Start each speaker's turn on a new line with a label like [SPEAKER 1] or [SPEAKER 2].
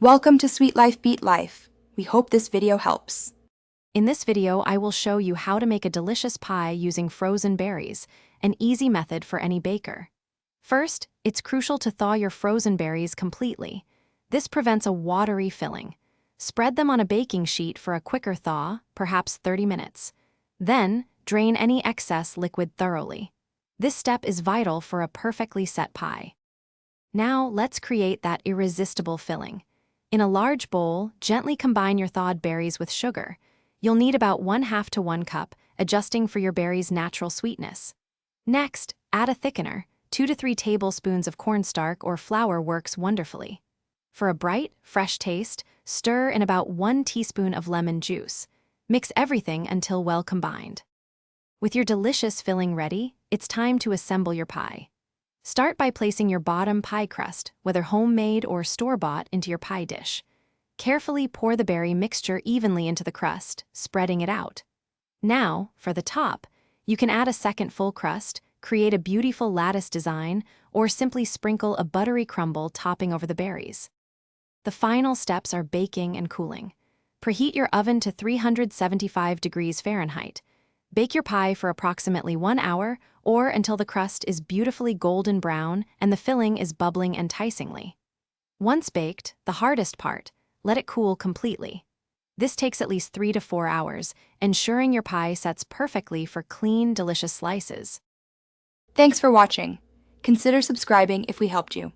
[SPEAKER 1] Welcome to Sweet Life Beat Life. We hope this video helps.
[SPEAKER 2] In this video, I will show you how to make a delicious pie using frozen berries, an easy method for any baker. First, it's crucial to thaw your frozen berries completely. This prevents a watery filling. Spread them on a baking sheet for a quicker thaw, perhaps 30 minutes. Then, drain any excess liquid thoroughly. This step is vital for a perfectly set pie. Now, let's create that irresistible filling. In a large bowl, gently combine your thawed berries with sugar. You'll need about 1/2 to 1 cup, adjusting for your berries' natural sweetness. Next, add a thickener. 2 to 3 tablespoons of cornstarch or flour works wonderfully. For a bright, fresh taste, stir in about 1 teaspoon of lemon juice. Mix everything until well combined. With your delicious filling ready, it's time to assemble your pie. Start by placing your bottom pie crust, whether homemade or store-bought, into your pie dish. Carefully pour the berry mixture evenly into the crust, spreading it out. Now, for the top, you can add a second full crust, create a beautiful lattice design, or simply sprinkle a buttery crumble topping over the berries. The final steps are baking and cooling. Preheat your oven to 375 degrees Fahrenheit. Bake your pie for approximately 1 hour or until the crust is beautifully golden brown and the filling is bubbling enticingly. Once baked, the hardest part, let it cool completely. This takes at least 3 to 4 hours, ensuring your pie sets perfectly for clean, delicious slices.
[SPEAKER 1] Thanks for watching. Consider subscribing if we helped you.